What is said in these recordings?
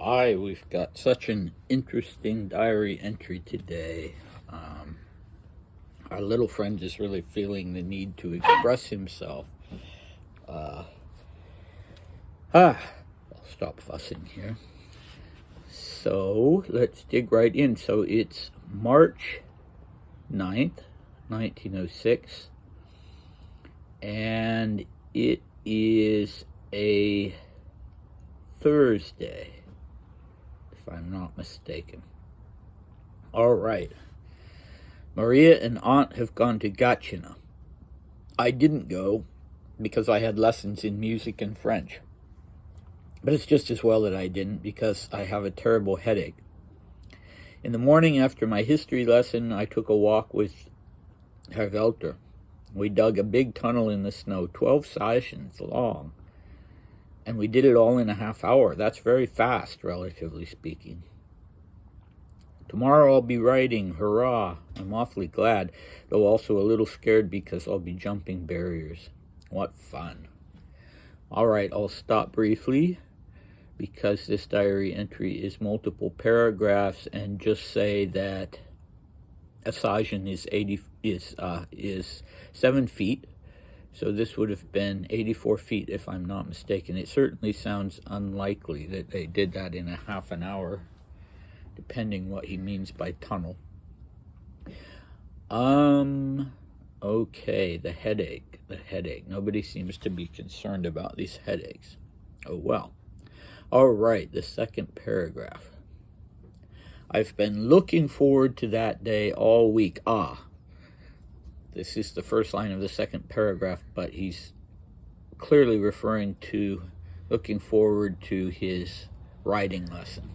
Hi, we've got such an interesting diary entry today. Our little friend is really feeling the need to express himself. I'll stop fussing here. So let's dig right in. So it's March 9th, 1906, and it is a Thursday, if I'm not mistaken. All right. Maria and Aunt have gone to Gatchina. I didn't go because I had lessons in music and French. But it's just as well that I didn't because I have a terrible headache. In the morning after my history lesson, I took a walk with Herr Welter. We dug a big tunnel in the snow, 12 sessions long. And we did it all in a half hour. That's very fast, relatively speaking. Tomorrow I'll be riding, hurrah! I'm awfully glad, though also a little scared because I'll be jumping barriers. What fun. All right, I'll stop briefly because this diary entry is multiple paragraphs and just say that a sazhen is 7 feet. So this would have been 84 feet if I'm not mistaken. It certainly sounds unlikely that they did that in a half an hour, depending what he means by tunnel. Okay, the headache. Nobody seems to be concerned about these headaches. Oh well. All right, the second paragraph. I've been looking forward to that day all week. This is the first line of the second paragraph, but he's clearly referring to looking forward to his riding lesson.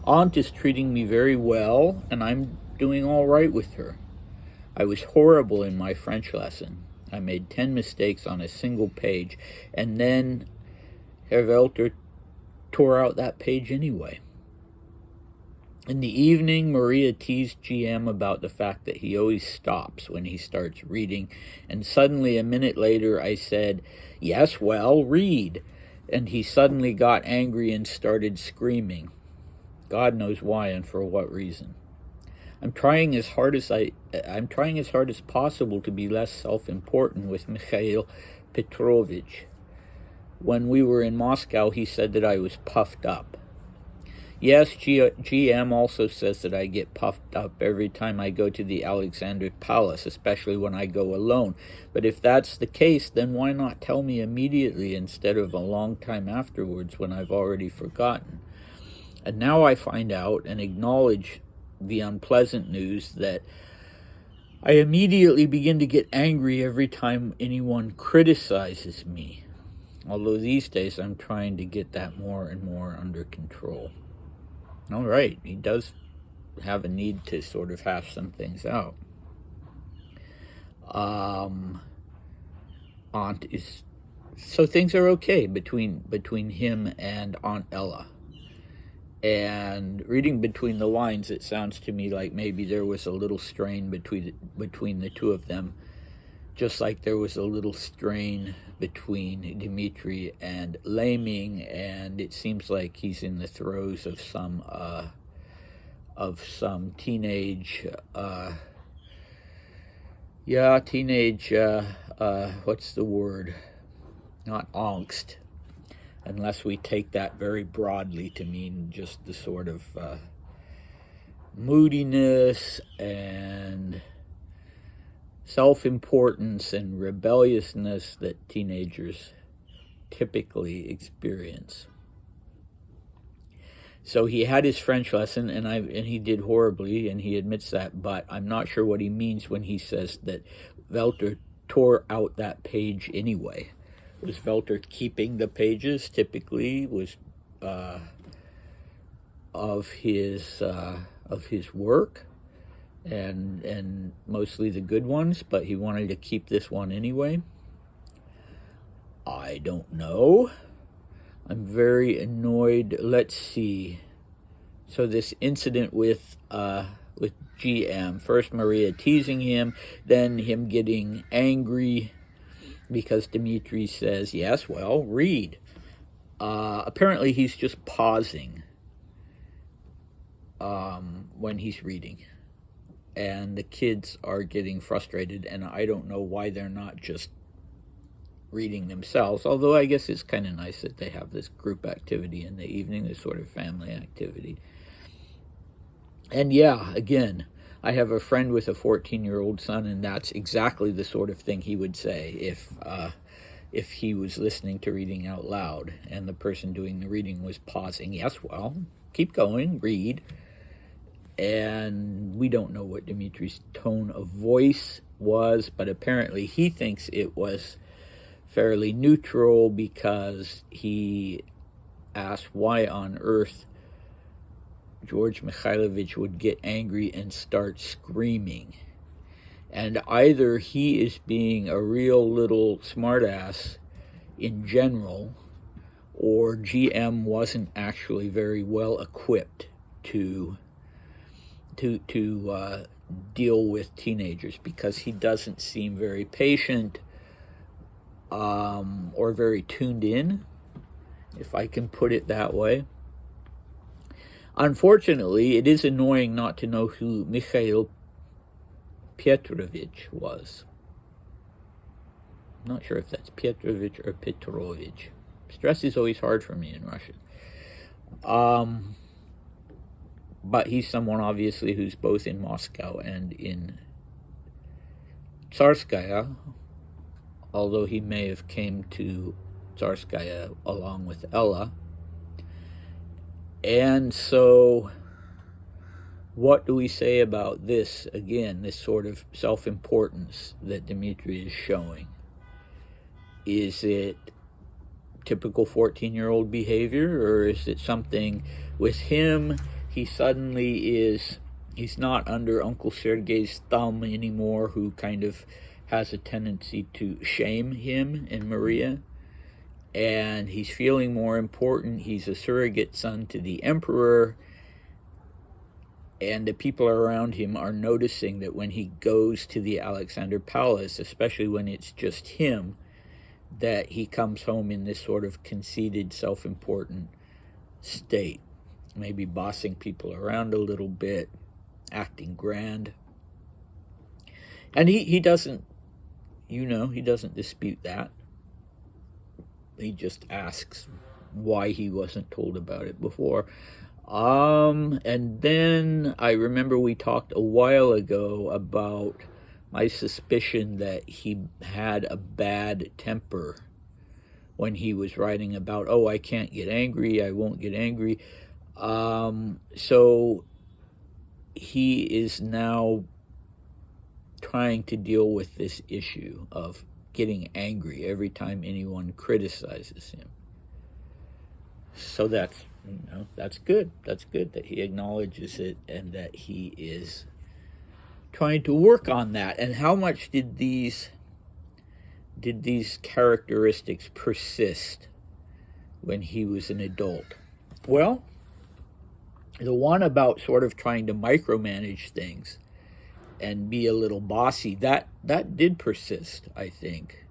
Aunt is treating me very well, and I'm doing all right with her. I was horrible in my French lesson. I made 10 mistakes on a single page, and then Herr Welter tore out that page anyway. In the evening, Maria teased GM about the fact that he always stops when he starts reading, and suddenly, a minute later, I said, "Yes, well, read." And he suddenly got angry and started screaming. God knows why and for what reason. I'm trying as hard as possible to be less self-important with Mikhail Petrovich. When we were in Moscow, he said that I was puffed up. Yes, GM also says that I get puffed up every time I go to the Alexander Palace, especially when I go alone. But if that's the case, then why not tell me immediately instead of a long time afterwards when I've already forgotten? And now I find out and acknowledge the unpleasant news that I immediately begin to get angry every time anyone criticizes me. Although these days I'm trying to get that more and more under control. All right, he does have a need to sort of hash some things out. Aunt is... So things are okay between him and Aunt Ella. And reading between the lines, it sounds to me like maybe there was a little strain between the two of them, just like there was a little strain between Dmitri and Laming, and it seems like he's in the throes of some teenage, what's the word? Not angst, unless we take that very broadly to mean just the sort of moodiness and self-importance and rebelliousness that teenagers typically experience. So he had his French lesson, and he did horribly, and he admits that, but I'm not sure what he means when he says that Welter tore out that page anyway. Was Welter keeping the pages typically of his work? And mostly the good ones, but he wanted to keep this one anyway? I don't know. I'm very annoyed. Let's see. So this incident with GM, first Maria teasing him, then him getting angry because Dmitri says, "Yes, well, read." apparently he's just pausing when he's reading. And the kids are getting frustrated, and I don't know why they're not just reading themselves, although I guess it's kind of nice that they have this group activity in the evening, this sort of family activity. And yeah, again, I have a friend with a 14-year-old son, and that's exactly the sort of thing he would say if he was listening to reading out loud and the person doing the reading was pausing. Yes, well, keep going, read. And we don't know what Dimitri's tone of voice was, but apparently he thinks it was fairly neutral, because he asked why on earth George Mikhailovich would get angry and start screaming. And either he is being a real little smartass in general, or GM wasn't actually very well equipped to deal with teenagers, because he doesn't seem very patient or very tuned in, if I can put it that way. Unfortunately, it is annoying not to know who Mikhail Petrovich was. I'm not sure if that's Petrovich or Petrovich. Stress is always hard for me in Russian. But he's someone, obviously, who's both in Moscow and in Tsarskaya, although he may have came to Tsarskaya along with Ella. And so what do we say about this, again, this sort of self-importance that Dmitri is showing? Is it typical 14-year-old behavior, or is it something with him? He suddenly he's not under Uncle Sergei's thumb anymore, who kind of has a tendency to shame him and Maria. And he's feeling more important. He's a surrogate son to the emperor. And the people around him are noticing that when he goes to the Alexander Palace, especially when it's just him, that he comes home in this sort of conceited, self-important state. Maybe bossing people around a little bit, acting grand. And he doesn't, he doesn't dispute that. He just asks why he wasn't told about it before. And then I remember we talked a while ago about my suspicion that he had a bad temper when he was writing about, I can't get angry, I won't get angry. So he is now trying to deal with this issue of getting angry every time anyone criticizes him. So that's good. That's good that he acknowledges it and that he is trying to work on that. And how much did these characteristics persist when he was an adult? Well, the one about sort of trying to micromanage things and be a little bossy, that did persist, I think,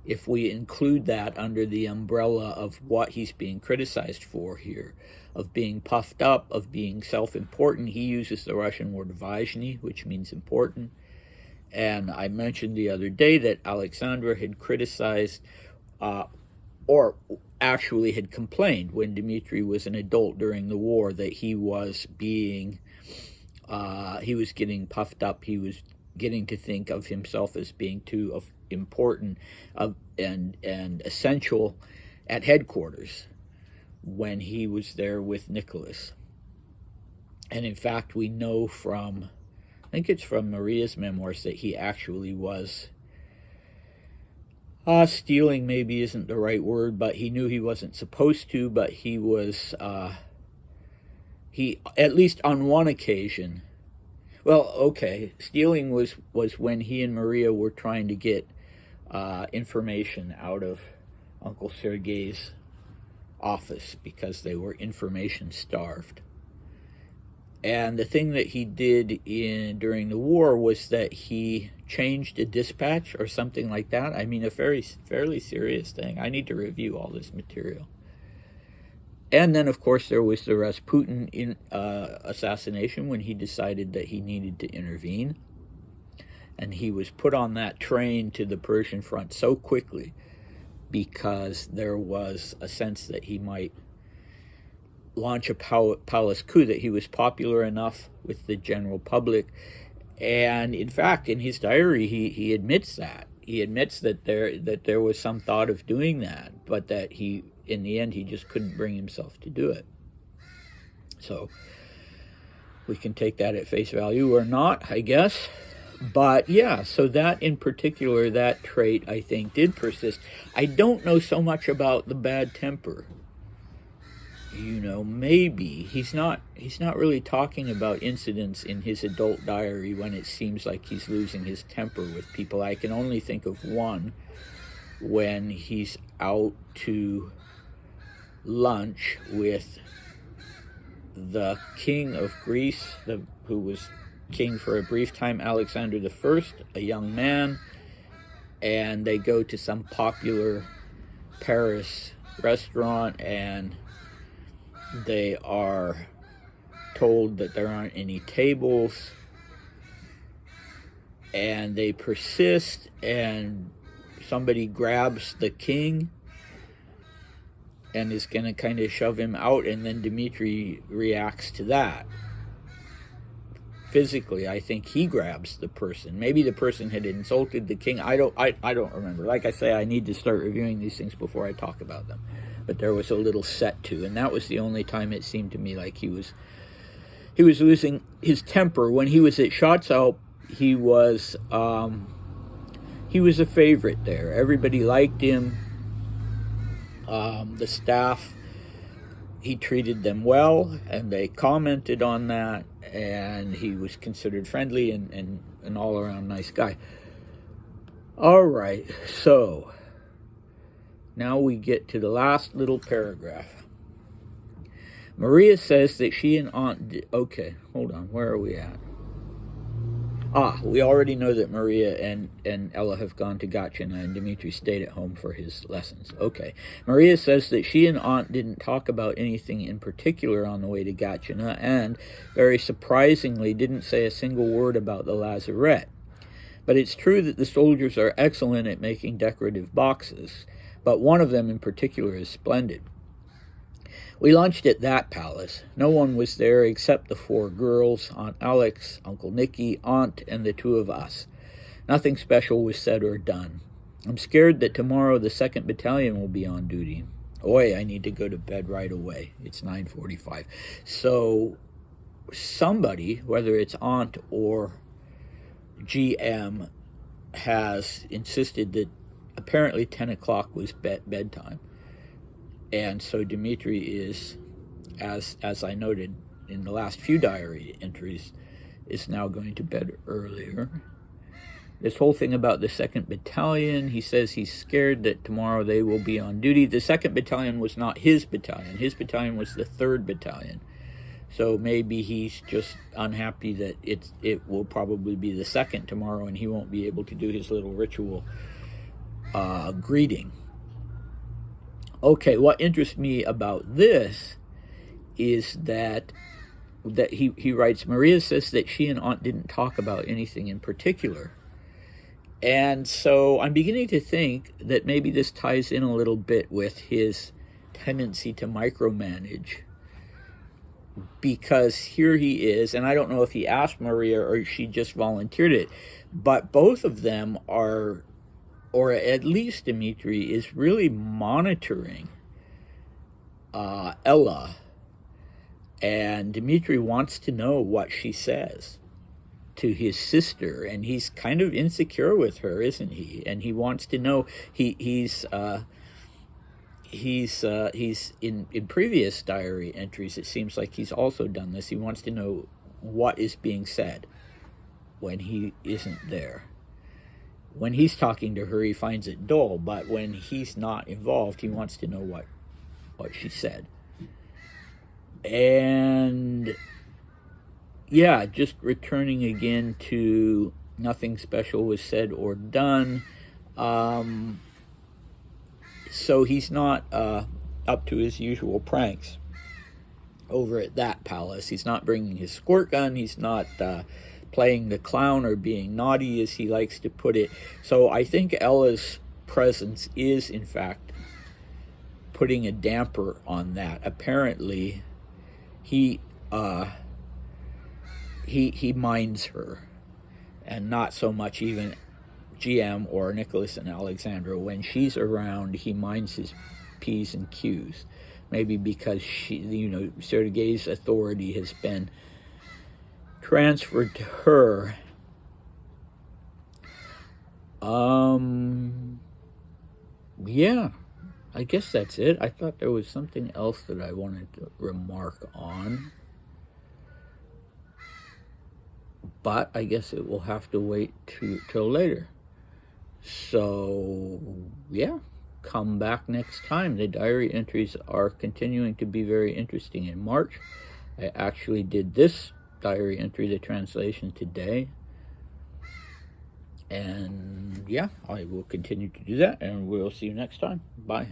if we include that under the umbrella of what he's being criticized for here, of being puffed up, of being self-important. He uses the Russian word vazhny, which means important. And I mentioned the other day that Alexandra had criticized, or actually had complained when Dmitri was an adult during the war, that he was getting puffed up. He was getting to think of himself as being too important and essential at headquarters when he was there with Nicholas. And in fact, we know from, I think it's from Maria's memoirs, that he actually was stealing maybe isn't the right word, but he knew he wasn't supposed to, but he was, he, at least on one occasion, stealing was when he and Maria were trying to get information out of Uncle Sergei's office because they were information starved. And the thing that he did during the war was that he changed a dispatch or something like that. I mean, a fairly serious thing. I need to review all this material. And then, of course, there was the Rasputin assassination, when he decided that he needed to intervene. And he was put on that train to the Persian front so quickly because there was a sense that he might launch a palace coup, that he was popular enough with the general public. And in fact, in his diary, he admits that. He admits that there was some thought of doing that, but that in the end, he just couldn't bring himself to do it. So we can take that at face value or not, I guess. But yeah, so that in particular, that trait, I think, did persist. I don't know so much about the bad temper. Maybe he's not really talking about incidents in his adult diary when it seems like he's losing his temper with people. I can only think of one, when he's out to lunch with the king of Greece, who was king for a brief time, Alexander I, a young man, and they go to some popular Paris restaurant, and they are told that there aren't any tables, and they persist, and somebody grabs the king and is going to kind of shove him out, and then Dmitri reacts to that. Physically, I think he grabs the person. Maybe the person had insulted the king. I don't remember. Like I say, I need to start reviewing these things before I talk about them. But there was a little set to, and that was the only time it seemed to me like he was losing his temper. When he was at Schatzalp, he was a favorite there. Everybody liked him. The staff, he treated them well, and they commented on that, and he was considered friendly and an all-around nice guy. All right, so now we get to the last little paragraph. Maria says that she and okay, hold on, where are we at? We already know that Maria and Ella have gone to Gatchina, and Dmitri stayed at home for his lessons. Okay. Maria says that she and Aunt didn't talk about anything in particular on the way to Gatchina, and, very surprisingly, didn't say a single word about the lazarette. But it's true that the soldiers are excellent at making decorative boxes, but one of them in particular is splendid. We lunched at that palace. No one was there except the 4 girls, Aunt Alex, Uncle Nicky, Aunt, and the 2 of us. Nothing special was said or done. I'm scared that tomorrow the 2nd Battalion will be on duty. Oi, I need to go to bed right away. It's 9:45. So somebody, whether it's Aunt or GM, has insisted that apparently 10 o'clock was bedtime. And so Dmitri is, as I noted in the last few diary entries, is now going to bed earlier. This whole thing about the 2nd Battalion, he says he's scared that tomorrow they will be on duty. The 2nd Battalion was not his battalion. His battalion was the 3rd Battalion. So maybe he's just unhappy that it will probably be the 2nd tomorrow, and he won't be able to do his little ritual greeting. Okay, what interests me about this is that he writes, Maria says that she and Aunt didn't talk about anything in particular. And so I'm beginning to think that maybe this ties in a little bit with his tendency to micromanage. Because here he is, and I don't know if he asked Maria or she just volunteered it, but both of them are, or at least Dmitri, is really monitoring Ella. And Dmitri wants to know what she says to his sister, and he's kind of insecure with her, isn't he? And he wants to know. He's in previous diary entries, it seems like he's also done this. He wants to know what is being said when he isn't there. When he's talking to her, he finds it dull, but when he's not involved, he wants to know what she said. And yeah, just returning again to nothing special was said or done. So he's not up to his usual pranks over at that palace. He's not bringing his squirt gun. He's not playing the clown or being naughty, as he likes to put it. So I think Ella's presence is, in fact, putting a damper on that. Apparently, he minds her, and not so much even GM or Nicholas and Alexandra. When she's around, he minds his P's and Q's. Maybe because Sergei's authority has been transferred to her. Yeah, I guess that's it. I thought there was something else that I wanted to remark on, but I guess it will have to wait till later. So, yeah, come back next time. The diary entries are continuing to be very interesting. In March, I actually did this diary entry, the translation, today. And yeah, I will continue to do that, and we'll see you next time. Bye.